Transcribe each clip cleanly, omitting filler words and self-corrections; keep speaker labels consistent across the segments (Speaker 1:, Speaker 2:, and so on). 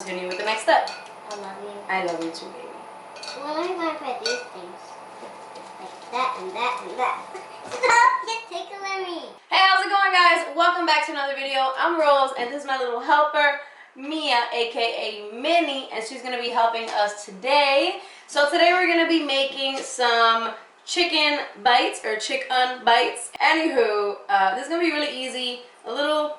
Speaker 1: Continue with the next step.
Speaker 2: I love you.
Speaker 1: I love you too, baby.
Speaker 2: When are you going to put these things? Like that and that and that. Stop! You're tickling me.
Speaker 1: Hey, how's it going, guys? Welcome back to another video. I'm Rose, and this is my little helper, Mia, aka Minnie, and she's gonna be helping us today. So today we're gonna be making some chicken bites or chicken bites. Anywho, this is gonna be really easy, a little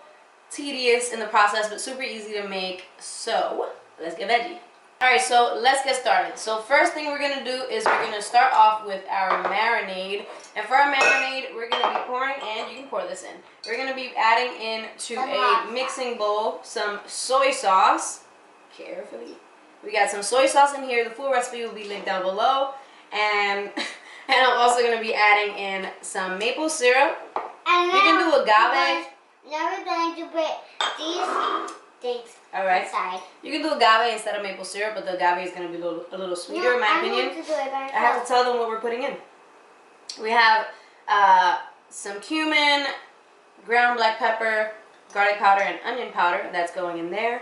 Speaker 1: tedious in the process, but super easy to make. So let's get veggie. Alright, so let's get started. So first thing we're gonna do is we're gonna start off with our marinade. And for our marinade, we're gonna be pouring in, you can pour this in. We're gonna be adding into a mixing bowl some soy sauce. Carefully. We got some soy sauce in here. The full recipe will be linked down below. And I'm also gonna be adding in some maple syrup.
Speaker 2: And
Speaker 1: you can do agave.
Speaker 2: Now we're going to put these things.
Speaker 1: Alright.
Speaker 2: Inside.
Speaker 1: You can do agave instead of maple syrup, but the agave is going to be a little sweeter, in my opinion.
Speaker 2: To do it by
Speaker 1: I have to tell them what we're putting in. We have some cumin, ground black pepper, garlic powder, and onion powder. That's going in there.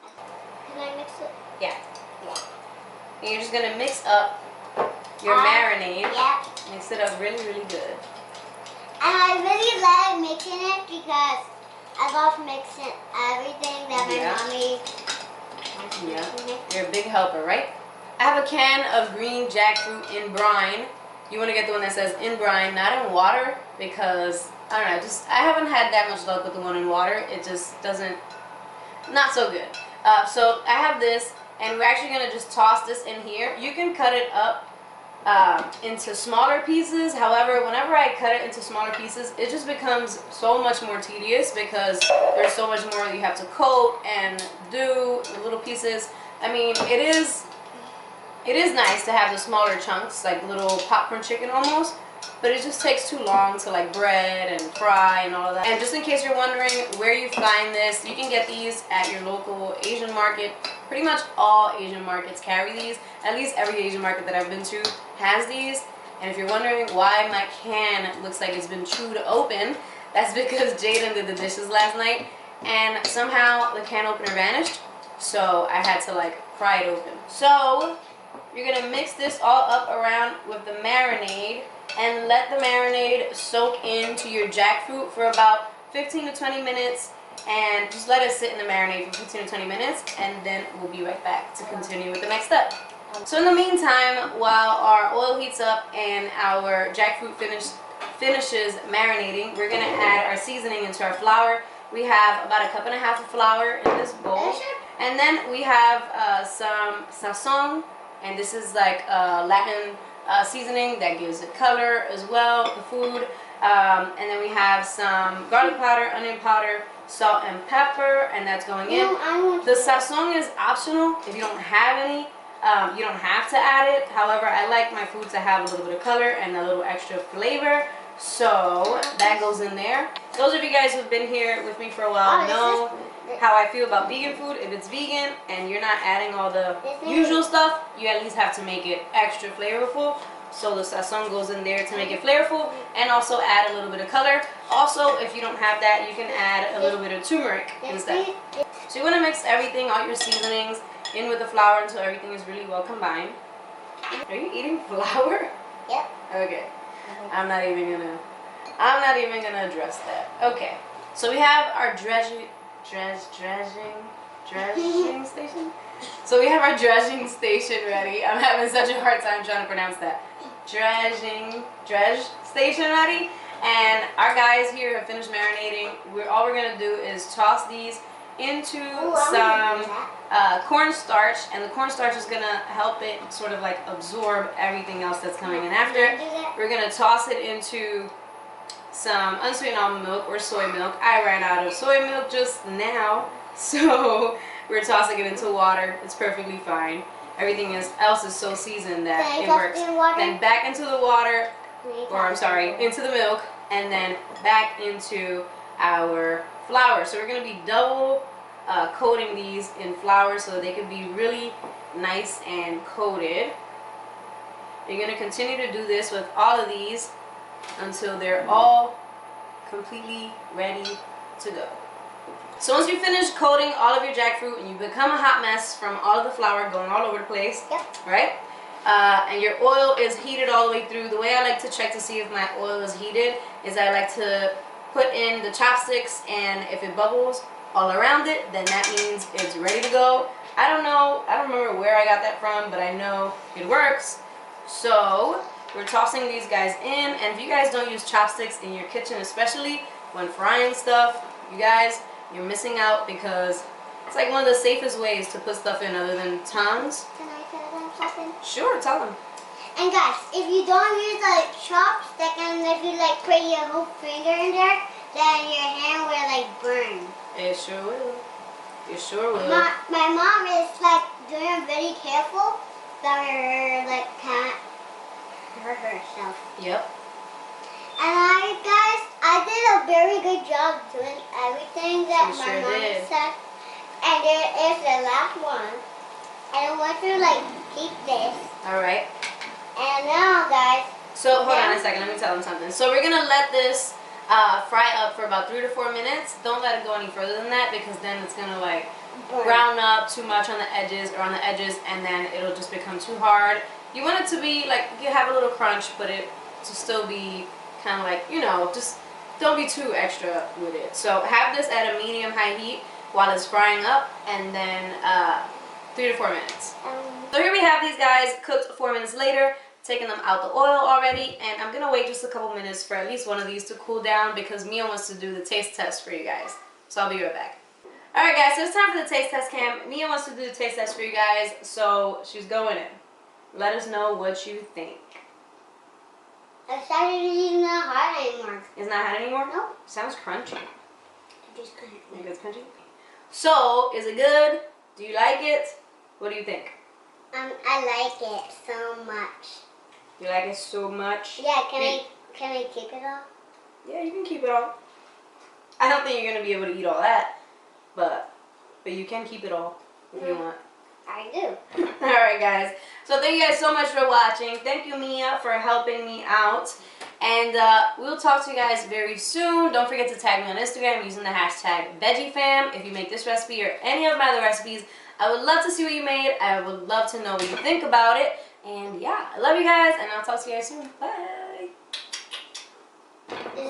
Speaker 2: Can I mix it?
Speaker 1: Yeah. And you're just going to mix up your marinade.
Speaker 2: Yeah.
Speaker 1: Mix it up really, really good.
Speaker 2: And I really like mixing it because I love mixing everything that my mommy has
Speaker 1: Yeah. You're a big helper, right? I have a can of green jackfruit in brine. You want to get the one that says in brine, not in water, because I don't know, I haven't had that much luck with the one in water. It just doesn't, not so good. So I have this, and we're actually going to just toss this in here. You can cut it up into smaller pieces. However, whenever I cut it into smaller pieces, it just becomes so much more tedious because there's so much more you have to coat and do the little pieces. I mean, it is nice to have the smaller chunks, like little popcorn chicken almost, but it just takes too long to like bread and fry and all of that. And just in case you're wondering where you find this, you can get these at your local Asian market. Pretty much all Asian markets carry these. At least every Asian market that I've been to has these. And if you're wondering why my can looks like it's been chewed open, that's because Jaden did the dishes last night and somehow the can opener vanished. So I had to like pry it open. So you're gonna mix this all up around with the marinade and let the marinade soak into your jackfruit for about 15 to 20 minutes. And just let it sit in the marinade for 15 to 20 minutes, and then we'll be right back to continue with the next step. So in the meantime, while our oil heats up and our jackfruit finishes marinating, we're going to add our seasoning into our flour. We have about 1.5 cups of flour in this bowl. And then we have some sazon, and this is like Latin seasoning that gives it color as well, the food. And then we have some garlic powder, onion powder, salt and pepper, and that's going in. The sazon is optional. If you don't have any, you don't have to add it. However, I like my food to have a little bit of color and a little extra flavor, so that goes in there. Those of you guys who've been here with me for a while know how I feel about vegan food. If it's vegan and you're not adding all the usual stuff, you at least have to make it extra flavorful. So the sazon goes in there to make it flavorful and also add a little bit of color. Also, if you don't have that, you can add a little bit of turmeric instead. So you want to mix everything, all your seasonings, in with the flour until everything is really well combined. Are you eating flour?
Speaker 2: Yep.
Speaker 1: Okay. I'm not even gonna address that. Okay. So we have our dredging station. So we have our dredging station ready. I'm having such a hard time trying to pronounce that. Dredge station ready. And our guys here have finished marinating. All we're gonna do is toss these into some cornstarch, and the cornstarch is gonna help it sort of like absorb everything else that's coming in after it. We're gonna toss it into some unsweetened almond milk or soy milk. I ran out of soy milk just now, so we're tossing it into water. It's perfectly fine. Everything else is so seasoned that it works. Then back into the water, or I'm sorry, into the milk, and then back into our flour. So we're going to be double coating these in flour so that they can be really nice and coated. You're going to continue to do this with all of these until they're all completely ready to go. So once you finish coating all of your jackfruit and you become a hot mess from all of the flour going all over the place, right? And your oil is heated all the way through. The way I like to check to see if my oil is heated is I like to put in the chopsticks, and if it bubbles all around it, then that means it's ready to go. I don't know, I don't remember where I got that from, but I know it works. So we're tossing these guys in, and if you guys don't use chopsticks in your kitchen, especially when frying stuff, you guys, you're missing out, because it's like one of the safest ways to put stuff in other than tongs.
Speaker 2: Can I tell them something?
Speaker 1: Sure, tell them.
Speaker 2: And guys, if you don't use like chopstick, and if you like put your whole finger in there, then your hand will like burn.
Speaker 1: It sure will. It sure will.
Speaker 2: My mom is like doing very careful that her like can't hurt herself.
Speaker 1: Yep.
Speaker 2: And I did a very good job doing everything that my mom said. And there is the last one. And I want to like keep this.
Speaker 1: All right.
Speaker 2: And now, guys.
Speaker 1: So hold on a second. Let me tell them something. So we're gonna let this fry up for about 3 to 4 minutes. Don't let it go any further than that, because then it's gonna like brown up too much on the edges, and then it'll just become too hard. You want it to be like, you have a little crunch, but it to still be kind of like, you know, just don't be too extra with it. So have this at a medium-high heat while it's frying up, and then 3 to 4 minutes. So here we have these guys cooked 4 minutes later, taking them out the oil already, and I'm gonna wait just a couple minutes for at least one of these to cool down, because Mia wants to do the taste test for you guys. So I'll be right back. Alright guys, so it's time for the taste test cam. Mia wants to do the taste test for you guys, so she's going in. Let us know what you think.
Speaker 2: It's actually not hot anymore.
Speaker 1: It's not hot anymore?
Speaker 2: No.
Speaker 1: Sounds crunchy.
Speaker 2: Just crunchy.
Speaker 1: You think it's crunchy? So, is it good? Do you like it? What do you think?
Speaker 2: I like it so much.
Speaker 1: You like it so much?
Speaker 2: Yeah, can I keep it all?
Speaker 1: Yeah, you can keep it all. I don't think you're gonna be able to eat all that, but you can keep it all if you want.
Speaker 2: I do.
Speaker 1: Alright guys, so thank you guys so much for watching. Thank you, Mia, for helping me out. And we'll talk to you guys very soon. Don't forget to tag me on Instagram using the hashtag Veggie Fam if you make this recipe or any of my other recipes. I would love to see what you made. I would love to know what you think about it. And yeah, I love you guys, and I'll talk to you guys soon. Bye.